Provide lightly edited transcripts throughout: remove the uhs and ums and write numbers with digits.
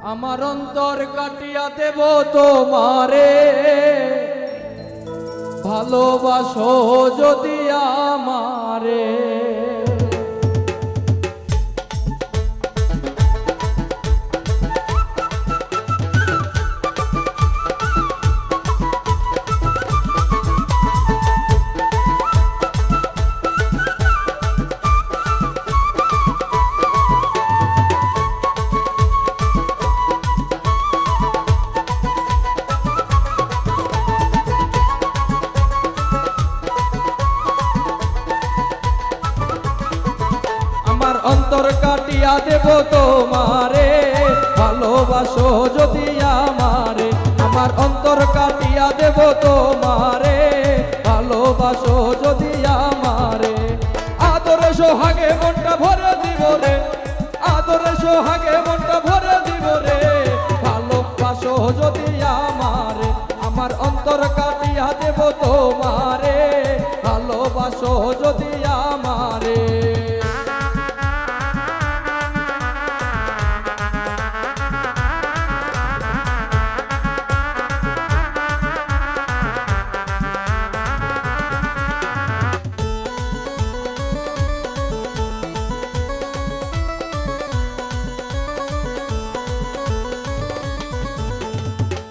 আমার অন্তর কাটিয়া দেব তোমারে, ভালোবাসো যদি আমারে। অন্তর কাটিয়া দেব তোমারে, ভালোবাসো যদি আমারে। আমার অন্তর কাটিয়া দেব তোমারে, ভালোবাসো যদি আমারে। আদরে সোহাগে মনটা ভরে দিব রে, আদরে সোহাগে মনটা ভরে দিব রে, ভালোবাসো যদি আমারে। আমার অন্তর কাটিয়া দেব তোমারে, ভালোবাসো যদি আমারে।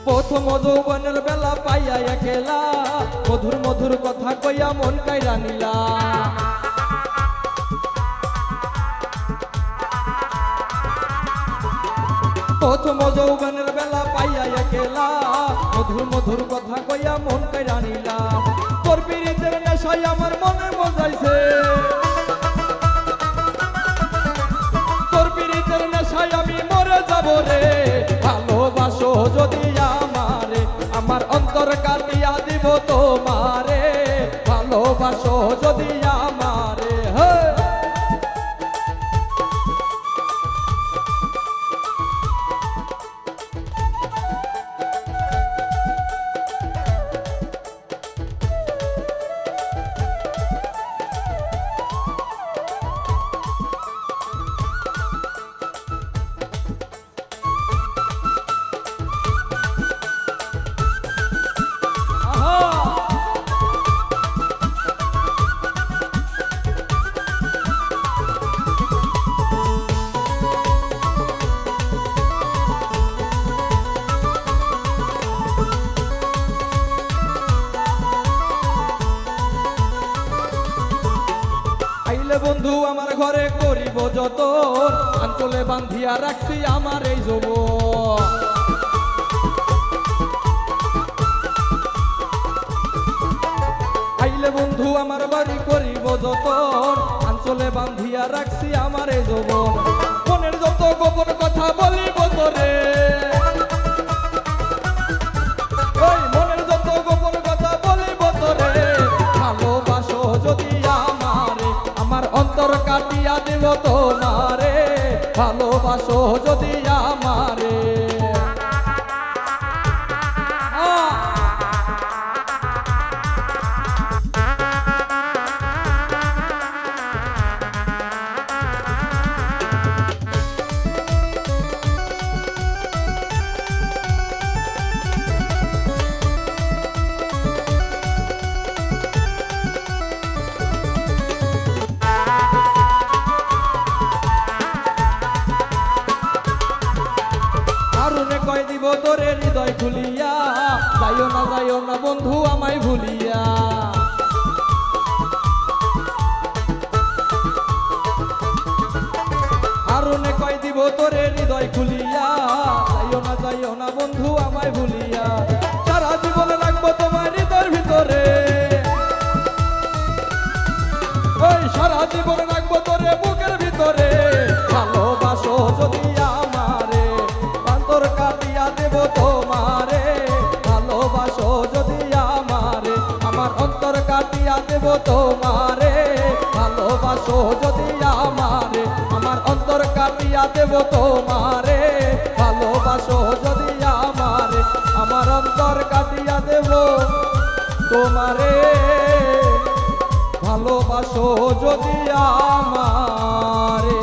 প্রথম যৌবনের বেলা পাইয়া একেলা, মধুর মধুর কথা কইয়া মন কাইরা নিলা। প্রথম যৌবনের বেলা পাইয়া একেলা, মধুর মধুর কথা কইয়া মন কাইরা নিলা। তোর পীড়িতের নেশায় আমার মনে মজাইছে, তোর পীড়িতের নেশায় আমি মরে যাব রে, ভালোবাসো যদি আমারে। আমার অন্তর কাটিয়া দিব তোমারে, ভালোবাসো যদি আমারে। বন্ধু আমার ঘরে করিব যত, আঞ্চলে বান্ধিয়া রাখছি আমার এই যৌবন। আইলে বন্ধু আমার বাড়ি করিব যত, আঞ্চলে বান্ধিয়া রাখছি আমার এই যৌবন। মনের যত গোপন কথা বলিব তোরে, ওই মনের যত গোপন কথা বলিব তোরে, ভালোবাসো যদি আমারে। আমার অন্তর কাটিয়া দেব তোমারে, ভালোবাসো যদি আমারে। কয় দিব তোরে হৃদয় খুলিয়া, যাইও না বন্ধু আমায় ভুলিয়া। আরুনে কয় দিব তোরে হৃদয় খুলিয়া, যাইও না বন্ধু আমায় ভুলিয়া। সারা জীবন রাখবো তোমার হৃদয়ের ভিতরে, ওই সারা জীবন রাখবো তোরে বুকের ভিতরে, ভালোবাসো যদি আমারে। অন্তর কাটিয়া দেব তোমারে, ভালোবাসো যদি আমারে। আমার অন্তর কাটিয়া দেব তোমারে, ভালোবাসো যদি আমারে। আমার অন্তর কাটিয়া দেব তোমারে, ভালোবাসো যদি আমারে। আমার অন্তর কাটিয়া দেব তোমারে, ভালোবাসো যদি আমারে।